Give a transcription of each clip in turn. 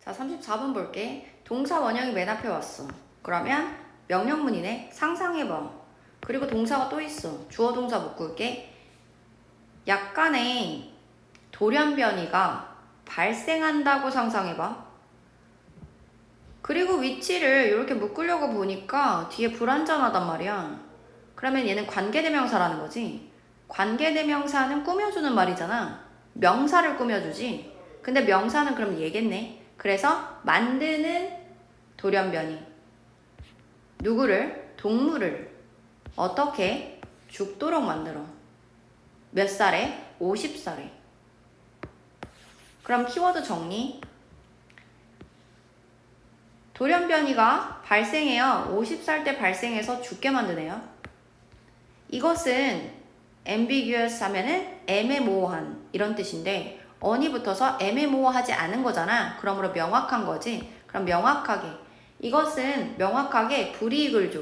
자, 34번 볼게. 동사 원형이 맨 앞에 왔어. 그러면 명령문이네. 상상해봐. 그리고 동사가 또 있어. 주어 동사 묶을게. 약간의 돌연변이가 발생한다고 상상해봐. 그리고 위치를 이렇게 묶으려고 보니까 뒤에 불완전하단 말이야. 그러면 얘는 관계대명사라는 거지. 관계대명사는 꾸며주는 말이잖아. 명사를 꾸며주지. 근데 명사는 그럼 얘겠네. 그래서 만드는 돌연변이. 누구를? 동물을. 어떻게? 죽도록 만들어. 몇 살에? 50살에. 그럼 키워드 정리. 돌연변이가 발생해요. 50살 때 발생해서 죽게 만드네요. 이것은 ambiguous 하면은 애매모호한 이런 뜻인데 on이 붙어서 애매모호하지 않은 거잖아. 그러므로 명확한 거지. 그럼 명확하게. 이것은 명확하게 불이익을 줘.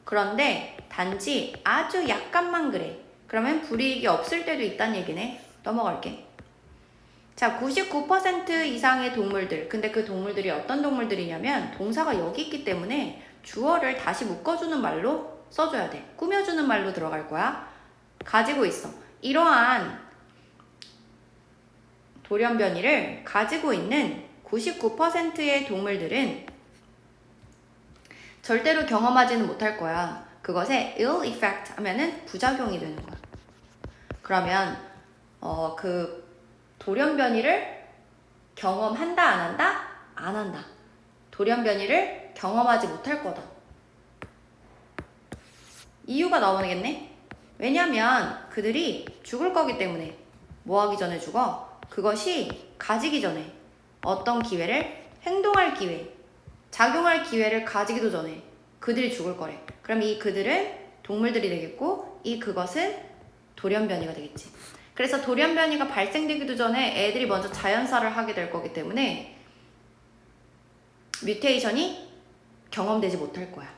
그런데 단지 아주 약간만 그래. 그러면 불이익이 없을 때도 있다는 얘기네. 넘어갈게. 자, 99% 이상의 동물들. 근데 그 동물들이 어떤 동물들이냐면 동사가 여기 있기 때문에 주어를 다시 묶어주는 말로 써줘야 돼. 꾸며주는 말로 들어갈 거야. 가지고 있어. 이러한 돌연변이를 가지고 있는 99%의 동물들은 절대로 경험하지는 못할 거야. 그것에 ill effect 하면은 부작용이 되는 거야. 그러면 그 돌연변이를 경험한다 안 한다? 안 한다. 돌연변이를 경험하지 못할 거다. 이유가 나오겠네? 왜냐면 그들이 죽을 거기 때문에. 뭐 하기 전에 죽어? 그것이 가지기 전에 어떤 기회를 행동할 기회, 작용할 기회를 가지기도 전에 그들이 죽을 거래. 그럼 이 그들은 동물들이 되겠고 이 그것은 돌연변이가 되겠지. 그래서 돌연변이가 발생되기도 전에 애들이 먼저 자연사를 하게 될 거기 때문에 뮤테이션이 경험되지 못할 거야.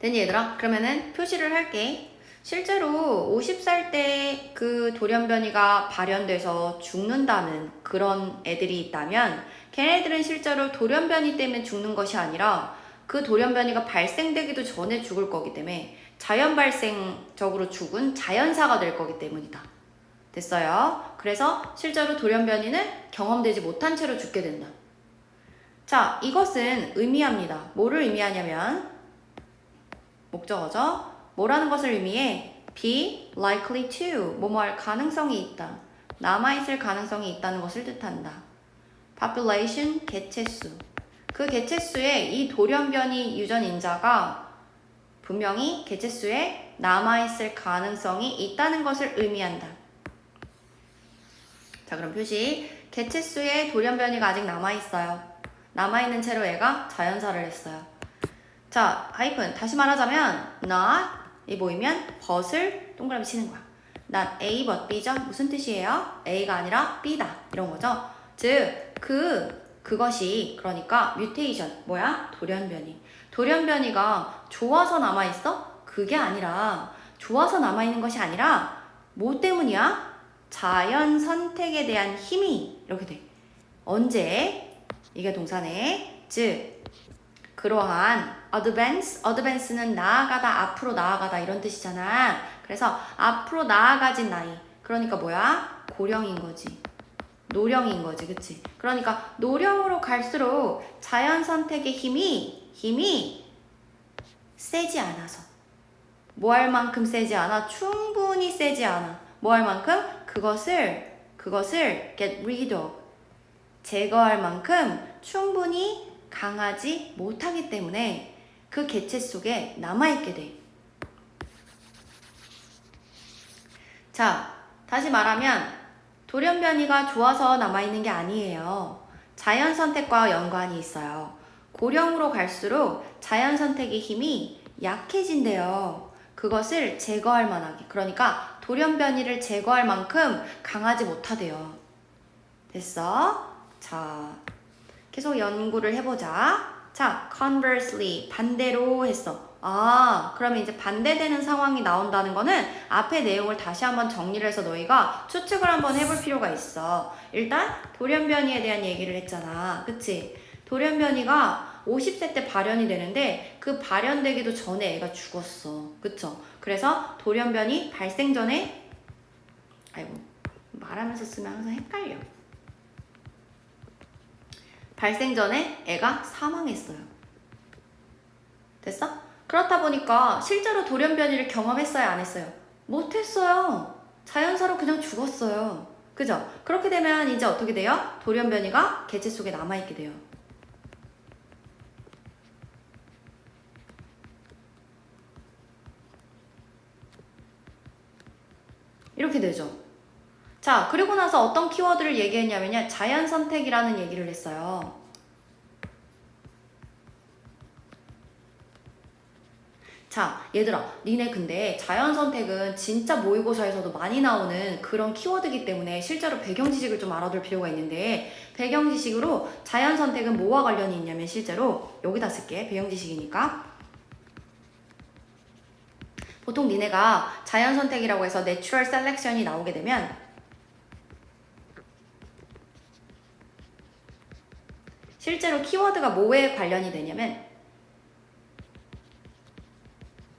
됐니 얘들아? 그러면은 표시를 할게. 실제로 50살 때 그 돌연변이가 발현돼서 죽는다는 그런 애들이 있다면 걔네들은 실제로 돌연변이 때문에 죽는 것이 아니라 그 돌연변이가 발생되기도 전에 죽을 거기 때문에 자연 발생적으로 죽은 자연사가 될 거기 때문이다. 됐어요? 그래서 실제로 돌연변이는 경험되지 못한 채로 죽게 된다. 자, 이것은 의미합니다. 뭐를 의미하냐면 목적어죠. 뭐라는 것을 의미해? be likely to, 뭐뭐 할 가능성이 있다. 남아있을 가능성이 있다는 것을 뜻한다. population, 개체수. 그 개체수에 이 돌연변이 유전인자가 분명히 개체수에 남아있을 가능성이 있다는 것을 의미한다. 자, 그럼 표시. 개체수에 돌연변이가 아직 남아있어요. 남아있는 채로 애가 자연사를 했어요. 자, 하이픈. 다시 말하자면 not 이 보이면 but을 동그라미 치는 거야. not A but B죠? 무슨 뜻이에요? A가 아니라 B다. 이런 거죠. 즉, 그것이 그러니까 뮤테이션. 뭐야? 돌연변이. 돌연변이가 좋아서 남아있어? 그게 아니라 좋아서 남아있는 것이 아니라 뭐 때문이야? 자연 선택에 대한 힘이 이렇게 돼. 언제? 이게 동사네. 즉 그러한 advance는 나아가다, 앞으로 나아가다 이런 뜻이잖아. 그래서 앞으로 나아가진 나이. 그러니까 뭐야? 고령인 거지. 노령인 거지, 그치? 그러니까 노령으로 갈수록 자연 선택의 힘이 세지 않아서. 뭐 할 만큼 세지 않아? 충분히 세지 않아. 뭐 할 만큼? 그것을 get rid of. 제거할 만큼 충분히 강하지 못하기 때문에 그 개체 속에 남아있게 돼. 자, 다시 말하면 돌연변이가 좋아서 남아있는 게 아니에요. 자연 선택과 연관이 있어요. 고령으로 갈수록 자연 선택의 힘이 약해진대요. 그것을 제거할 만하게. 그러니까 돌연변이를 제거할 만큼 강하지 못하대요. 됐어? 자, 계속 연구를 해보자. 자, conversely, 반대로 했어. 그러면 이제 반대되는 상황이 나온다는 거는 앞의 내용을 다시 한번 정리를 해서 너희가 추측을 한번 해볼 필요가 있어. 일단 돌연변이에 대한 얘기를 했잖아. 그치? 돌연변이가 50세 때 발현이 되는데 그 발현되기도 전에 애가 죽었어. 그쵸? 그래서 돌연변이 발생 전에 말하면서 쓰면 항상 헷갈려. 발생 전에 애가 사망했어요. 됐어? 그렇다 보니까 실제로 돌연변이를 경험했어요, 안 했어요? 못했어요. 자연사로 그냥 죽었어요. 그죠? 그렇게 되면 이제 어떻게 돼요? 돌연변이가 개체 속에 남아있게 돼요. 이렇게 되죠. 자, 그리고 나서 어떤 키워드를 얘기했냐면요. 자연선택이라는 얘기를 했어요. 자, 얘들아, 니네 근데 자연선택은 진짜 모의고사에서도 많이 나오는 그런 키워드이기 때문에 실제로 배경지식을 좀 알아둘 필요가 있는데, 배경지식으로 자연선택은 뭐와 관련이 있냐면 실제로 여기다 쓸게. 배경지식이니까. 보통 니네가 자연선택이라고 해서 내추럴 셀렉션이 나오게 되면 실제로 키워드가 뭐에 관련이 되냐면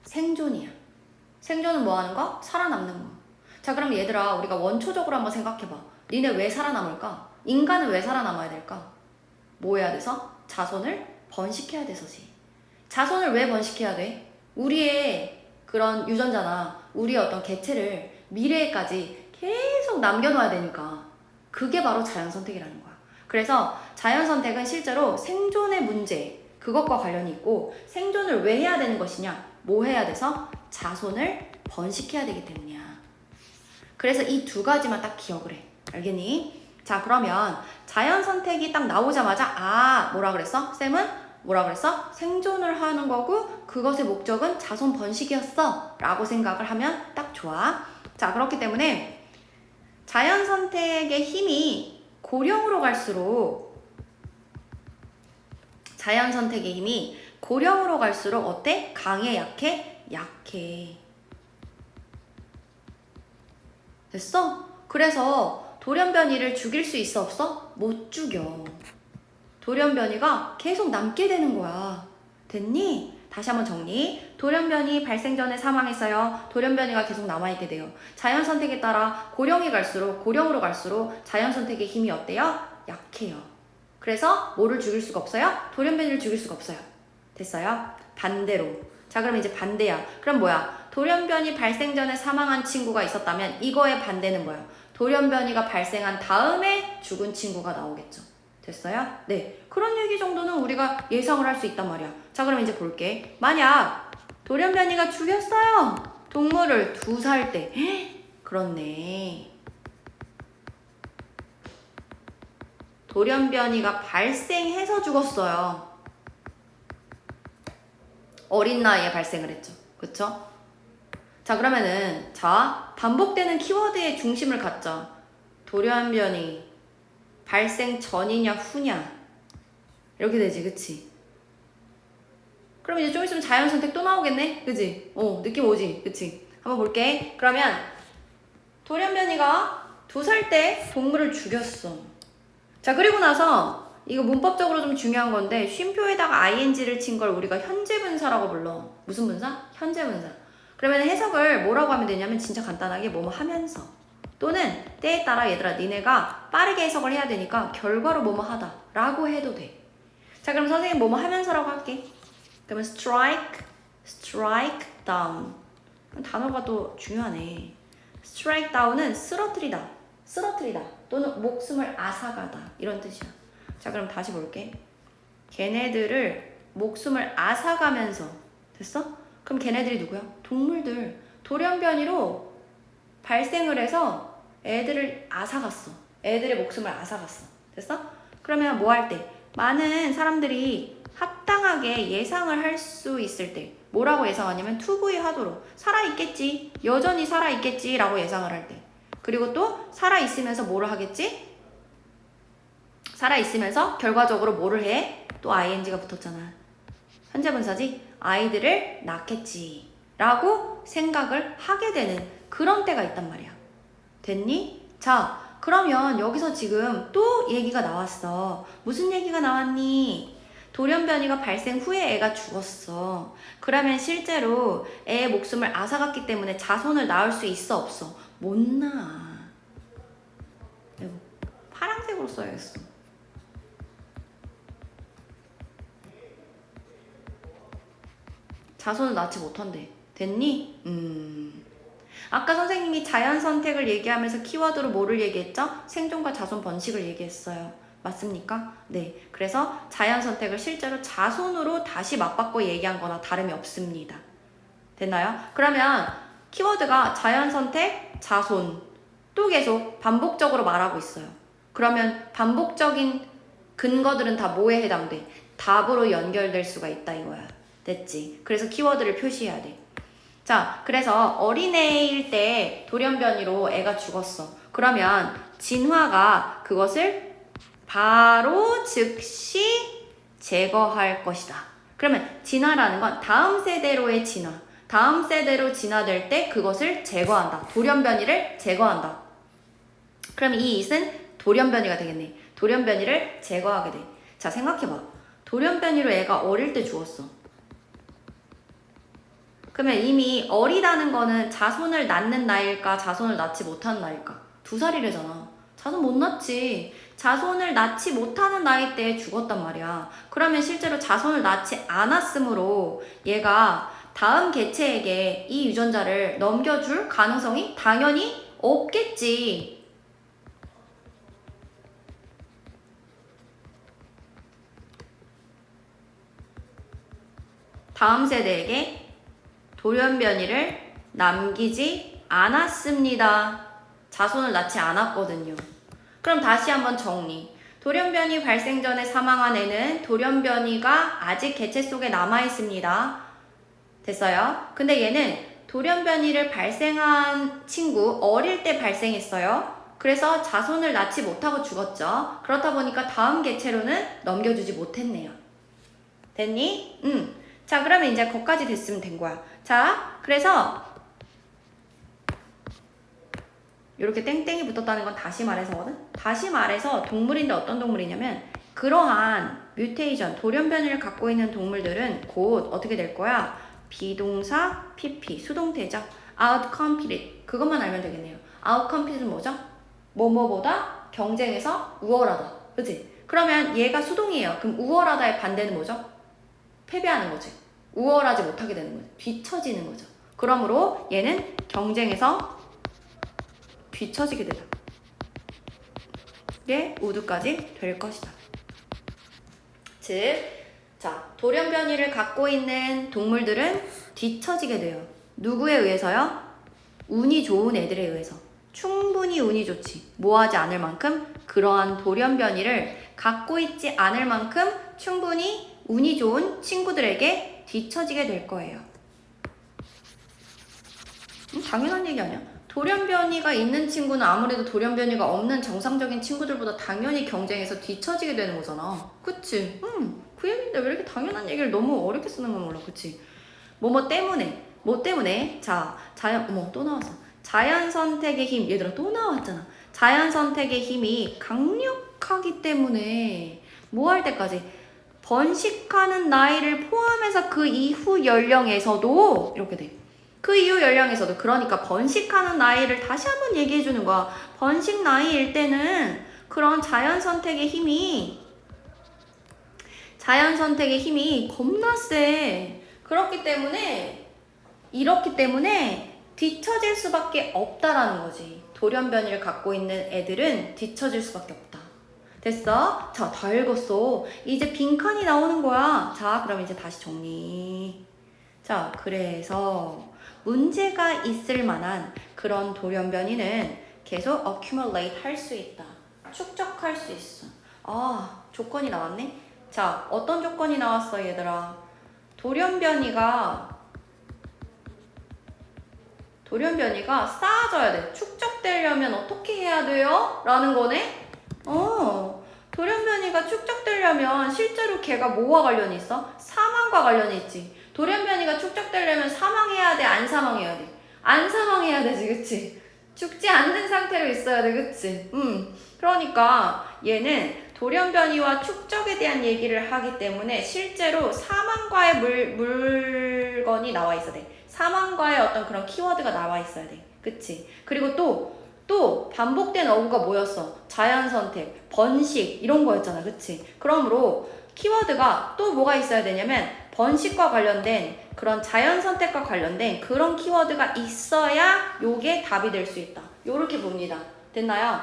생존이야. 생존은 뭐 하는 거? 살아남는 거. 자, 그럼 얘들아, 우리가 원초적으로 한번 생각해봐. 니네 왜 살아남을까? 인간은 왜 살아남아야 될까? 뭐 해야 돼서? 자손을 번식해야 돼서지. 자손을 왜 번식해야 돼? 우리의 그런 유전자나 우리의 어떤 개체를 미래에까지 계속 남겨놔야 되니까. 그게 바로 자연선택이라는 거야. 그래서 자연선택은 실제로 생존의 문제, 그것과 관련이 있고, 생존을 왜 해야 되는 것이냐? 뭐 해야 돼서? 자손을 번식해야 되기 때문이야. 그래서 이 두 가지만 딱 기억을 해. 알겠니? 자, 그러면 자연선택이 딱 나오자마자 뭐라 그랬어? 쌤은 뭐라 그랬어? 생존을 하는 거고 그것의 목적은 자손 번식이었어 라고 생각을 하면 딱 좋아. 자, 그렇기 때문에 자연선택의 힘이 고령으로 갈수록 자연선택의 힘이 고령으로 갈수록 어때? 강해, 약해? 약해. 됐어? 그래서 돌연변이를 죽일 수 있어, 없어? 못 죽여. 돌연변이가 계속 남게 되는 거야. 됐니? 다시 한번 정리. 돌연변이 발생 전에 사망했어요. 돌연변이가 계속 남아있게 돼요. 자연선택에 따라 고령으로 갈수록 자연선택의 힘이 어때요? 약해요. 그래서 뭐를 죽일 수가 없어요? 돌연변이를 죽일 수가 없어요. 됐어요? 반대로. 자, 그럼 이제 반대야. 그럼 뭐야? 돌연변이 발생 전에 사망한 친구가 있었다면 이거의 반대는 뭐야? 돌연변이가 발생한 다음에 죽은 친구가 나오겠죠. 됐어요? 네. 그런 얘기 정도는 우리가 예상을 할 수 있단 말이야. 자, 그럼 이제 볼게. 만약 돌연변이가 죽였어요. 동물을 2살 때. 그렇네. 돌연변이가 발생해서 죽었어요. 어린 나이에 발생을 했죠. 그쵸? 자, 그러면은 반복되는 키워드의 중심을 갖자. 돌연변이 발생 전이냐 후냐 이렇게 되지. 그치? 그럼 이제 좀 있으면 자연선택 또 나오겠네? 그치? 느낌 오지? 그치? 한번 볼게. 그러면 돌연변이가 2살 때 동물을 죽였어. 자, 그리고 나서 이거 문법적으로 좀 중요한 건데 쉼표에다가 ing를 친 걸 우리가 현재분사라고 불러. 무슨 분사? 현재분사. 그러면 해석을 뭐라고 하면 되냐면 진짜 간단하게 뭐뭐 하면서 또는 때에 따라 얘들아 니네가 빠르게 해석을 해야 되니까 결과로 뭐뭐 하다 라고 해도 돼. 자, 그럼 선생님 뭐뭐 하면서라고 할게. 그러면 strike down. 단어가 또 중요하네. strike down은 쓰러뜨리다 또는 목숨을 앗아가다 이런 뜻이야. 자, 그럼 다시 볼게. 걔네들을 목숨을 앗아가면서. 됐어? 그럼 걔네들이 누구야? 동물들. 돌연변이로 발생을 해서 애들을 앗아갔어. 애들의 목숨을 앗아갔어. 됐어? 그러면 뭐 할 때? 많은 사람들이 합당하게 예상을 할 수 있을 때 뭐라고 예상하냐면 투부의하도록 살아있겠지, 여전히 살아있겠지 라고 예상을 할 때. 그리고 또 살아있으면서 뭐를 하겠지? 살아있으면서 결과적으로 뭐를 해? 또 ing가 붙었잖아. 현재분사지? 아이들을 낳겠지 라고 생각을 하게 되는 그런 때가 있단 말이야. 됐니? 자, 그러면 여기서 지금 또 얘기가 나왔어. 무슨 얘기가 나왔니? 돌연변이가 발생 후에 애가 죽었어. 그러면 실제로 애의 목숨을 앗아갔기 때문에 자손을 낳을 수 있어, 없어? 못 낳아. 이거 파란색으로 써야겠어. 자손을 낳지 못한대. 됐니? 아까 선생님이 자연 선택을 얘기하면서 키워드로 뭐를 얘기했죠? 생존과 자손 번식을 얘기했어요. 맞습니까? 네. 그래서 자연 선택을 실제로 자손으로 다시 맞바꿔 얘기한 거나 다름이 없습니다. 됐나요? 그러면 키워드가 자연 선택, 자손 또 계속 반복적으로 말하고 있어요. 그러면 반복적인 근거들은 다 뭐에 해당돼? 답으로 연결될 수가 있다 이거야. 됐지? 그래서 키워드를 표시해야 돼. 자, 그래서 어린애일 때 돌연변이로 애가 죽었어. 그러면 진화가 그것을 바로 즉시 제거할 것이다. 그러면 진화라는 건 다음 세대로의 진화. 다음 세대로 진화될 때 그것을 제거한다. 돌연변이를 제거한다. 그럼 이 it은 돌연변이가 되겠네. 돌연변이를 제거하게 돼. 자, 생각해봐. 돌연변이로 애가 어릴 때 죽었어. 그러면 이미 어리다는 거는 자손을 낳는 나이일까 자손을 낳지 못하는 나이일까? 2살이래잖아. 자손 못 낳지. 자손을 낳지 못하는 나이 때에 죽었단 말이야. 그러면 실제로 자손을 낳지 않았으므로 얘가 다음 개체에게 이 유전자를 넘겨줄 가능성이 당연히 없겠지. 다음 세대에게 돌연변이를 남기지 않았습니다. 자손을 낳지 않았거든요. 그럼 다시 한번 정리. 돌연변이 발생 전에 사망한 애는 돌연변이가 아직 개체 속에 남아있습니다. 됐어요? 근데 얘는 돌연변이를 발생한 친구 어릴 때 발생했어요. 그래서 자손을 낳지 못하고 죽었죠. 그렇다 보니까 다음 개체로는 넘겨주지 못했네요. 됐니? 자, 그러면 이제 거기까지 됐으면 된 거야. 자, 그래서 이렇게 땡땡이 붙었다는 건 다시 말해서거든? 다시 말해서 동물인데 어떤 동물이냐면 그러한 뮤테이션, 돌연변이를 갖고 있는 동물들은 곧 어떻게 될 거야? 비동사 PP, 수동태죠. outcompete, 그것만 알면 되겠네요. outcompete는 뭐죠? 뭐뭐보다 경쟁에서 우월하다. 그치? 그러면 얘가 수동이에요. 그럼 우월하다의 반대는 뭐죠? 패배하는 거지. 우월하지 못하게 되는 거지. 뒤처지는 거죠. 그러므로 얘는 경쟁에서 뒤처지게 되다. 이게 우드까지 될 것이다. 즉, 자, 돌연변이를 갖고 있는 동물들은 뒤처지게 돼요. 누구에 의해서요? 운이 좋은 애들에 의해서. 충분히 운이 좋지. 뭐하지 않을 만큼 그러한 돌연변이를 갖고 있지 않을 만큼 충분히 운이 좋은 친구들에게 뒤처지게 될 거예요. 당연한 얘기 아니야? 돌연변이가 있는 친구는 아무래도 돌연변이가 없는 정상적인 친구들보다 당연히 경쟁에서 뒤처지게 되는 거잖아. 그치? 그 얘기인데 왜 이렇게 당연한 얘기를 너무 어렵게 쓰는 건 몰라. 그치? 뭐 때문에? 뭐 때문에? 자, 또 나왔어. 자연 선택의 힘. 얘들아, 또 나왔잖아. 자연 선택의 힘이 강력하기 때문에 뭐 할 때까지? 번식하는 나이를 포함해서 그 이후 연령에서도 이렇게 돼. 그 이후 연령에서도. 그러니까 번식하는 나이를 다시 한번 얘기해 주는 거야. 번식 나이일 때는 그런 자연 선택의 힘이 겁나 세. 이렇기 때문에 뒤처질 수밖에 없다라는 거지. 돌연변이를 갖고 있는 애들은 뒤처질 수밖에 없다. 됐어? 자, 다 읽었어. 이제 빈칸이 나오는 거야. 자, 그럼 이제 다시 정리. 자, 그래서 문제가 있을 만한 그런 돌연변이는 계속 accumulate 할 수 있다. 축적할 수 있어. 아, 조건이 나왔네? 자, 어떤 조건이 나왔어, 얘들아? 돌연변이가 쌓아져야 돼. 축적되려면 어떻게 해야 돼요? 라는 거네? 돌연변이가 축적되려면 실제로 걔가 뭐와 관련이 있어? 사망과 관련이 있지. 돌연변이가 축적되려면 사망해야 돼, 안 사망해야 돼? 안 사망해야 되지, 그치? 죽지 않는 상태로 있어야 돼, 그치? 그러니까 얘는 돌연변이와 축적에 대한 얘기를 하기 때문에 실제로 사망과의 물건이 나와 있어야 돼. 사망과의 어떤 그런 키워드가 나와 있어야 돼. 그치? 그리고 또 반복된 어구가 뭐였어? 자연선택, 번식 이런 거였잖아. 그치? 그러므로 키워드가 또 뭐가 있어야 되냐면 번식과 관련된 그런 자연선택과 관련된 그런 키워드가 있어야 요게 답이 될 수 있다. 요렇게 봅니다. 됐나요?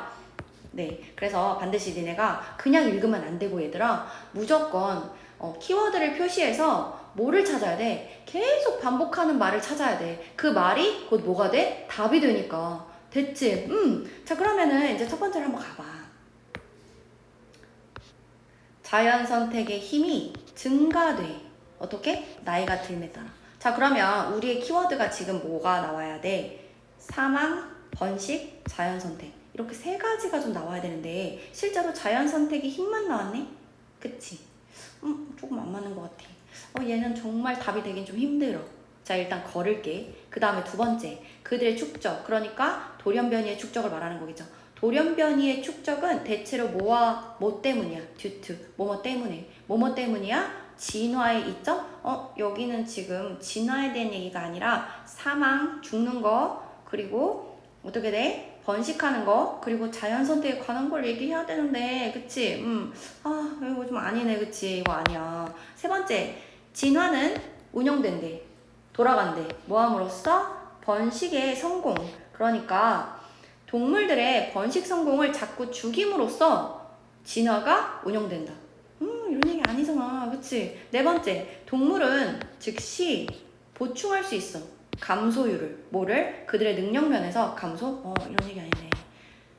네, 그래서 반드시 니네가 그냥 읽으면 안 되고 얘들아 무조건 키워드를 표시해서 뭐를 찾아야 돼? 계속 반복하는 말을 찾아야 돼. 그 말이 곧 뭐가 돼? 답이 되니까. 됐지? 자, 그러면은 이제 첫 번째로 한번 가봐. 자연 선택의 힘이 증가돼. 어떻게? 나이가 들에 따라. 자, 그러면 우리의 키워드가 지금 뭐가 나와야 돼? 사망, 번식, 자연 선택. 이렇게 세 가지가 좀 나와야 되는데 실제로 자연 선택의 힘만 나왔네? 그치? 조금 안 맞는 것 같아. 얘는 정말 답이 되긴 좀 힘들어. 자, 일단 걸을게. 그 다음에 두 번째, 그들의 축적. 그러니까 돌연변이의 축적을 말하는 거겠죠. 돌연변이의 축적은 대체로 뭐 때문이야? due to, 뭐뭐 때문에. 뭐뭐 때문이야? 진화의 이점? 여기는 지금 진화에 대한 얘기가 아니라 사망, 죽는 거, 그리고 어떻게 돼? 번식하는 거, 그리고 자연 선택에 관한 걸 얘기해야 되는데, 그치? 이거 좀 아니네, 그치? 이거 아니야. 세 번째, 진화는 운영된대. 돌아간대. 뭐함으로써? 번식의 성공. 그러니까 동물들의 번식 성공을 자꾸 죽임으로써 진화가 운영된다. 이런 얘기 아니잖아. 그치? 네 번째, 동물은 즉시 보충할 수 있어. 감소율을. 뭐를? 그들의 능력 면에서 감소? 이런 얘기 아니네.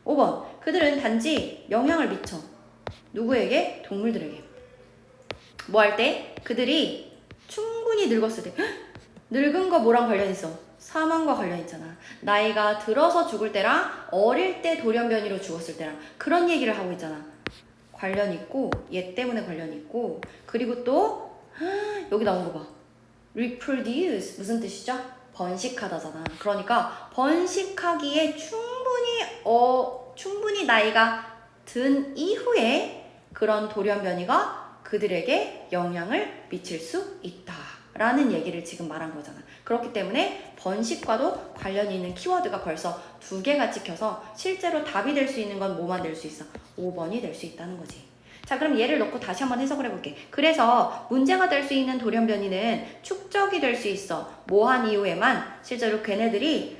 5번, 그들은 단지 영향을 미쳐. 누구에게? 동물들에게. 뭐 할 때? 그들이 충분히 늙었을 때. 늙은 거 뭐랑 관련 있어? 사망과 관련 있잖아. 나이가 들어서 죽을 때랑 어릴 때 돌연변이로 죽었을 때랑 그런 얘기를 하고 있잖아. 관련 있고, 얘 때문에 관련 있고, 그리고 또 여기 나온 거 봐. reproduce 무슨 뜻이죠? 번식하다잖아. 그러니까 번식하기에 충분히 나이가 든 이후에 그런 돌연변이가 그들에게 영향을 미칠 수 있다 라는 얘기를 지금 말한 거잖아. 그렇기 때문에 번식과도 관련이 있는 키워드가 벌써 두 개가 찍혀서 실제로 답이 될 수 있는 건 뭐만 될 수 있어? 5번이 될 수 있다는 거지. 자, 그럼 얘를 놓고 다시 한번 해석을 해볼게. 그래서 문제가 될 수 있는 돌연변이는 축적이 될 수 있어. 뭐한 이후에만, 실제로 걔네들이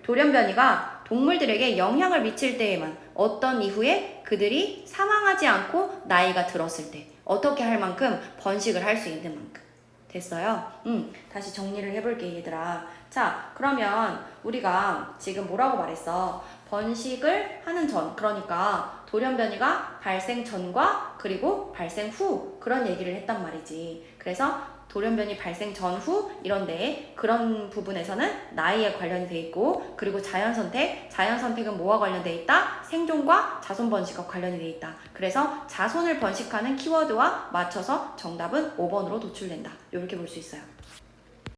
돌연변이가 동물들에게 영향을 미칠 때에만, 어떤 이후에 그들이 사망하지 않고 나이가 들었을 때, 어떻게 할 만큼 번식을 할 수 있는 만큼. 됐어요? 다시 정리를 해볼게, 얘들아. 자, 그러면 우리가 지금 뭐라고 말했어? 번식을 하는 전, 그러니까 돌연변이가 발생 전과 그리고 발생 후 그런 얘기를 했단 말이지. 그래서 돌연변이 발생 전후 이런데 그런 부분에서는 나이에 관련이 돼 있고, 그리고 자연선택은 뭐와 관련돼 있다? 생존과 자손 번식과 관련이 돼 있다. 그래서 자손을 번식하는 키워드와 맞춰서 정답은 5번으로 도출된다. 이렇게 볼 수 있어요.